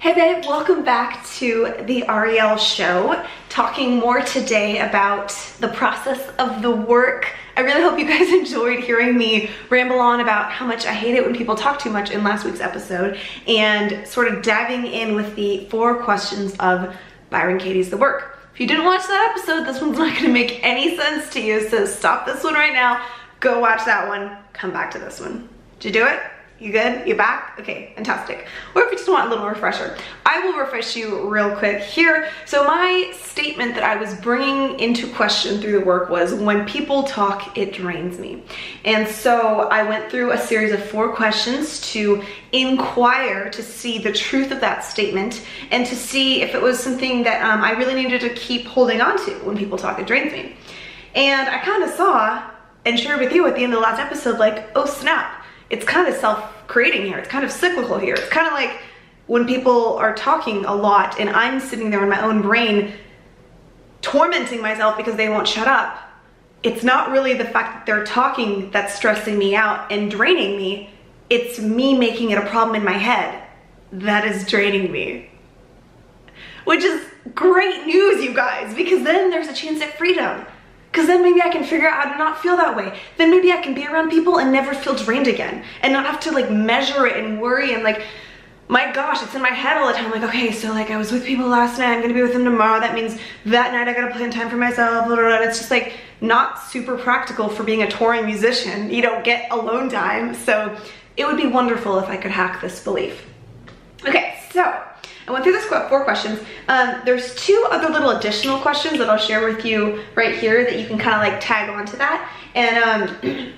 Hey babe, welcome back to the Ariel show. Talking more today about the process of the work. I really hope you guys enjoyed hearing me ramble on about how much I hate it when people talk too much in last week's episode, and sort of diving in with the 4 questions of Byron Katie's The Work. If you didn't watch that episode, this one's not gonna make any sense to you, so stop this one right now, go watch that one, come back to this one. Did you do it? You good? You back? Okay, fantastic. Or if you just want a little refresher, I will refresh you real quick here. So my statement that I was bringing into question through the work was, when people talk, it drains me. And so I went through a series of 4 questions to inquire to see the truth of that statement and to see if it was something that I really needed to keep holding on to. When people talk, it drains me. And I kind of saw and shared with you at the end of the last episode, like, oh snap. It's kind of self-creating here. It's kind of cyclical here. It's kind of like when people are talking a lot and I'm sitting there in my own brain tormenting myself because they won't shut up. It's not really the fact that they're talking that's stressing me out and draining me. It's me making it a problem in my head that is draining me. Which is great news, you guys, because then there's a chance at freedom. Because then maybe I can figure out how to not feel that way. Then maybe I can be around people and never feel drained again. And not have to like measure it and worry and like, my gosh, it's in my head all the time. Like, okay, so like I was with people last night, I'm gonna be with them tomorrow. That means that night I gotta plan time for myself. Blah, blah, blah. It's just like not super practical for being a touring musician. You don't get alone time. So it would be wonderful if I could hack this belief. Okay, so I went through this 4 questions. There's 2 other little additional questions that I'll share with you right here that you can kind of like tag onto that. And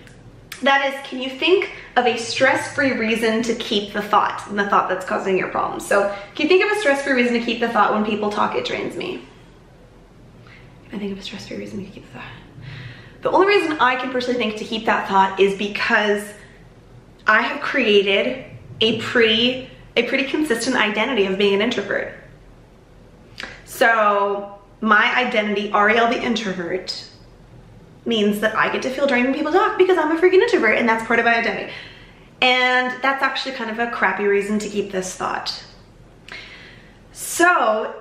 that is, can you think of a stress-free reason to keep the thought and the thought that's causing your problem? So can you think of a stress-free reason to keep the thought, when people talk, it drains me? Can I think of a stress-free reason to keep the thought? The only reason I can personally think to keep that thought is because I have created a pretty consistent identity of being an introvert. So my identity, Ariel the introvert, means that I get to feel drained when people talk because I'm a freaking introvert, and that's part of my identity. And that's actually kind of a crappy reason to keep this thought. So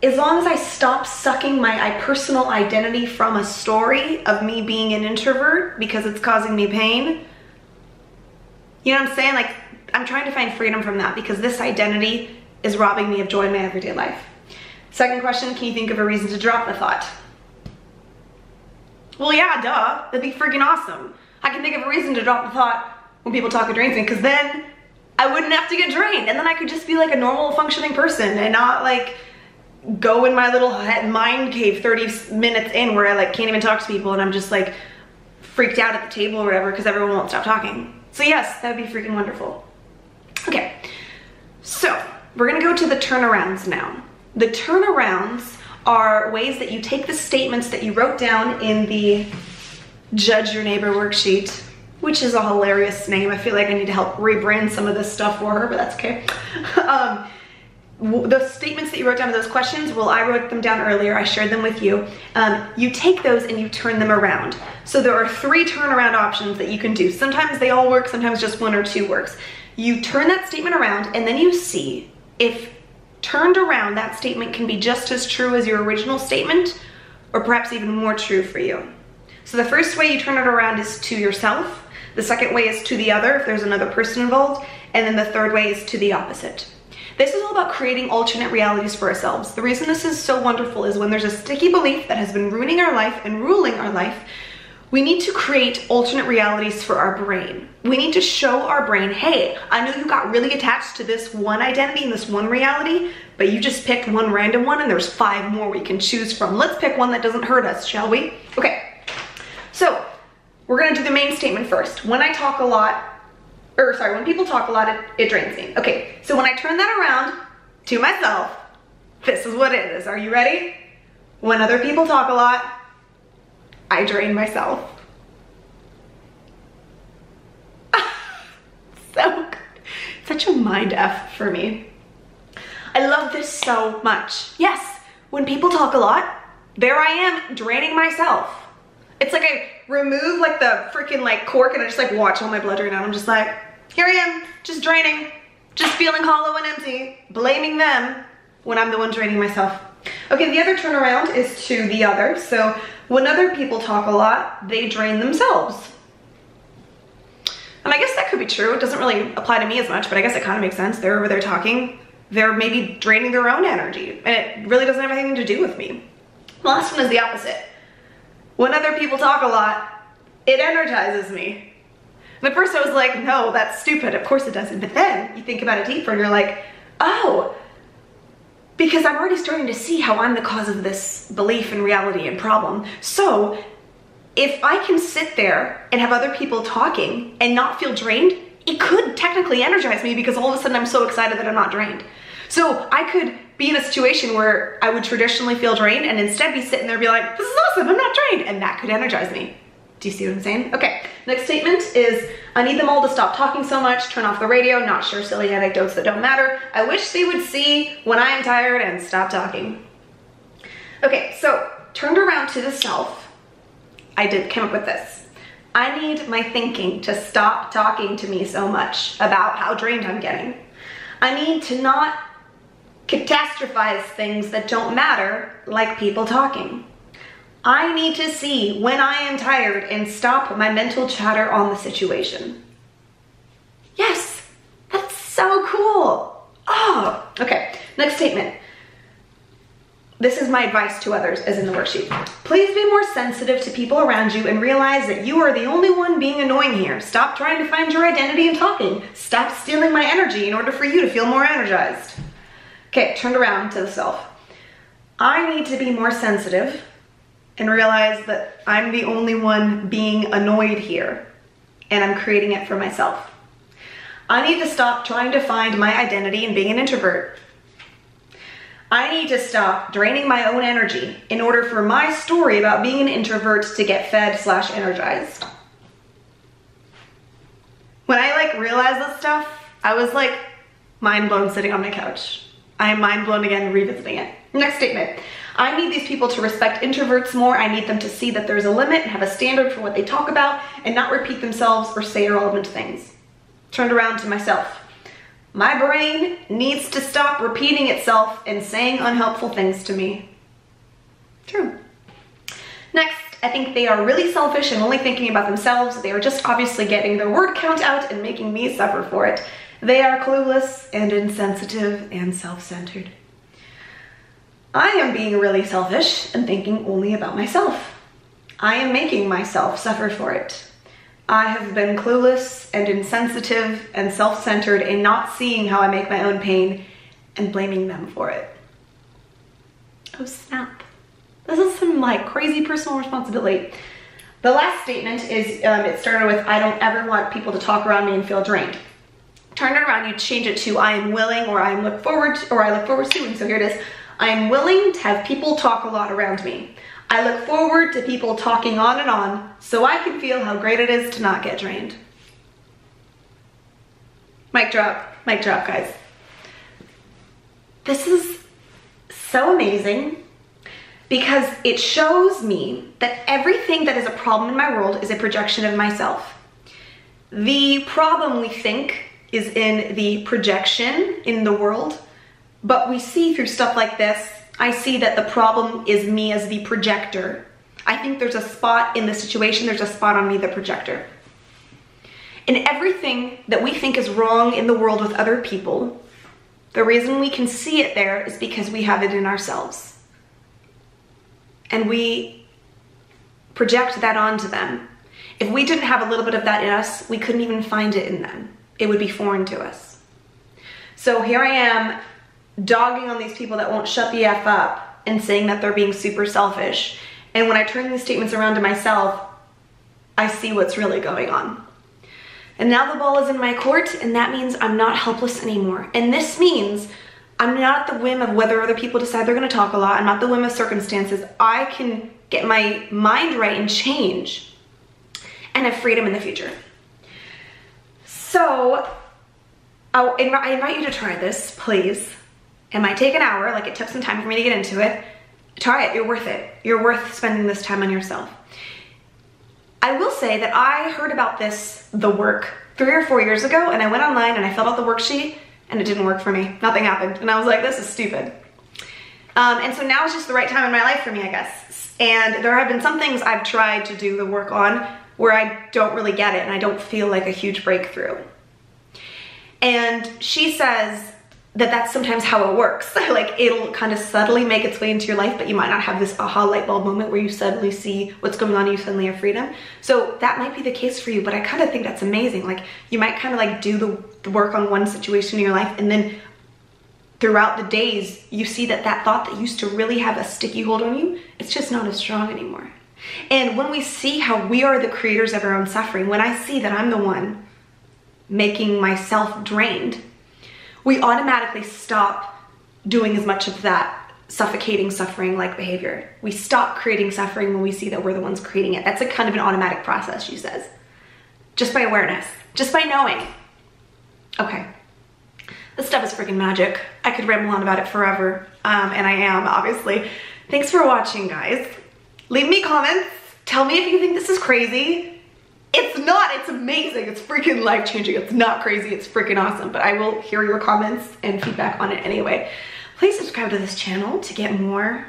as long as I stop sucking my personal identity from a story of me being an introvert because it's causing me pain, you know what I'm saying? Like, I'm trying to find freedom from that because this identity is robbing me of joy in my everyday life. Second question, can you think of a reason to drop the thought? Well, yeah, duh. That'd be freaking awesome. I can think of a reason to drop the thought when people talk, it drains me, because then I wouldn't have to get drained, and then I could just be like a normal functioning person and not like go in my little mind cave 30 minutes in where I like can't even talk to people and I'm just like freaked out at the table or whatever because everyone won't stop talking. So yes, that would be freaking wonderful. Okay, so we're gonna go to the turnarounds now. The turnarounds are ways that you take the statements that you wrote down in the Judge Your Neighbor worksheet, which is a hilarious name. I feel like I need to help rebrand some of this stuff for her, but that's okay. The statements that you wrote down in those questions, well, I wrote them down earlier, I shared them with you. You take those and you turn them around. So there are 3 turnaround options that you can do. Sometimes they all work, sometimes just 1 or 2 works. You turn that statement around and then you see if turned around that statement can be just as true as your original statement or perhaps even more true for you. So the first way you turn it around is to yourself. The second way is to the other if there's another person involved. And then the third way is to the opposite. This is all about creating alternate realities for ourselves. The reason this is so wonderful is when there's a sticky belief that has been ruining our life and ruling our life, we need to create alternate realities for our brain. We need to show our brain, hey, I know you got really attached to this one identity and this one reality, but you just picked one random one and there's 5 more we can choose from. Let's pick one that doesn't hurt us, shall we? Okay, so we're gonna do the main statement first. When I talk a lot, when people talk a lot, it drains me. Okay, so when I turn that around to myself, this is what it is. Are you ready? When other people talk a lot, I drain myself. So good. Such a mind F for me. I love this so much. Yes, when people talk a lot, there I am draining myself. It's like I remove like the freaking like cork and I just like watch all my blood drain out. I'm just like, here I am, just draining. just feeling hollow and empty, blaming them when I'm the one draining myself. Okay, the other turnaround is to the other. So when other people talk a lot, they drain themselves. And I guess that could be true. It doesn't really apply to me as much, but I guess it kind of makes sense. They're over there talking. They're maybe draining their own energy, and it really doesn't have anything to do with me. The last one is the opposite. When other people talk a lot, it energizes me. And at first I was like, no, that's stupid. Of course it doesn't. But then you think about it deeper and you're like, oh, because I'm already starting to see how I'm the cause of this belief and reality and problem. So if I can sit there and have other people talking and not feel drained, it could technically energize me because all of a sudden I'm so excited that I'm not drained. So I could be in a situation where I would traditionally feel drained and instead be sitting there and be like, this is awesome, I'm not drained, and that could energize me. Do you see what I'm saying? Okay, next statement is, I need them all to stop talking so much, turn off the radio, not share silly anecdotes that don't matter. I wish they would see when I am tired and stop talking. Okay, so turned around to the self, I came up with this. I need my thinking to stop talking to me so much about how drained I'm getting. I need to not catastrophize things that don't matter, like people talking. I need to see when I am tired and stop my mental chatter on the situation. Yes, that's so cool. Oh, okay, next statement. This is my advice to others, as in the worksheet. Please be more sensitive to people around you and realize that you are the only one being annoying here. Stop trying to find your identity in talking. Stop stealing my energy in order for you to feel more energized. Okay, turned around to the self. I need to be more sensitive and realize that I'm the only one being annoyed here, and I'm creating it for myself. I need to stop trying to find my identity in being an introvert. I need to stop draining my own energy in order for my story about being an introvert to get fed/energized. When I realized this stuff, I was mind blown sitting on my couch. I am mind blown again revisiting it. Next statement. I need these people to respect introverts more. I need them to see that there's a limit and have a standard for what they talk about and not repeat themselves or say irrelevant things. Turned around to myself. My brain needs to stop repeating itself and saying unhelpful things to me. True. Next, I think they are really selfish and only thinking about themselves. They are just obviously getting their word count out and making me suffer for it. They are clueless and insensitive and self-centered. I am being really selfish and thinking only about myself. I am making myself suffer for it. I have been clueless and insensitive and self-centered in not seeing how I make my own pain and blaming them for it. Oh snap. This is some crazy personal responsibility. The last statement is, it started with, I don't ever want people to talk around me and feel drained. Turn it around, you change it to I am willing, or I look forward to, and so here it is. I am willing to have people talk a lot around me. I look forward to people talking on and on so I can feel how great it is to not get drained. Mic drop, guys. This is so amazing because it shows me that everything that is a problem in my world is a projection of myself. The problem we think is in the projection in the world, but we see through stuff like this, I see that the problem is me as the projector. I think there's a spot in the situation, there's a spot on me, the projector. And everything that we think is wrong in the world with other people, the reason we can see it there is because we have it in ourselves. And we project that onto them. If we didn't have a little bit of that in us, we couldn't even find it in them. It would be foreign to us. So here I am, dogging on these people that won't shut the F up and saying that they're being super selfish. And when I turn these statements around to myself, I see what's really going on. And now the ball is in my court, and that means I'm not helpless anymore. And this means I'm not at the whim of whether other people decide they're gonna talk a lot. I'm not the whim of circumstances. I can get my mind right and change and have freedom in the future. So I invite you to try this, please. It might take an hour, it took some time for me to get into it. Try it, you're worth it. You're worth spending this time on yourself. I will say that I heard about the work 3 or 4 years ago, and I went online and I filled out the worksheet and it didn't work for me. Nothing happened. And I was like, this is stupid. And so now is just the right time in my life for me, I guess. And there have been some things I've tried to do the work on where I don't really get it and I don't feel like a huge breakthrough. And she says that that's sometimes how it works. Like it'll kind of subtly make its way into your life, but you might not have this aha light bulb moment where you suddenly see what's going on and you suddenly have freedom. So that might be the case for you, but I kind of think that's amazing. Like you might kind of like do the work on one situation in your life, and then throughout the days, you see that that thought that used to really have a sticky hold on you, it's just not as strong anymore. And when we see how we are the creators of our own suffering, when I see that I'm the one making myself drained, we automatically stop doing as much of that suffocating suffering like behavior. We stop creating suffering when we see that we're the ones creating it. That's a kind of an automatic process, she says. Just by awareness, just by knowing. Okay. This stuff is freaking magic. I could ramble on about it forever, and I am, obviously. Thanks for watching, guys. Leave me comments. Tell me if you think this is crazy. It's not, it's amazing. It's freaking life-changing. It's not crazy, it's freaking awesome, but I will hear your comments and feedback on it anyway. Please subscribe to this channel to get more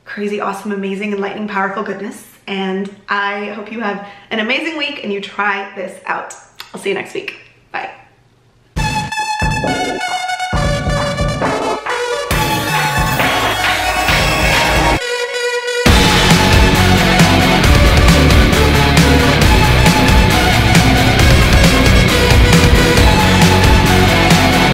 crazy, awesome, amazing, enlightening, powerful goodness. And I hope you have an amazing week and you try this out. I'll see you next week. Bye.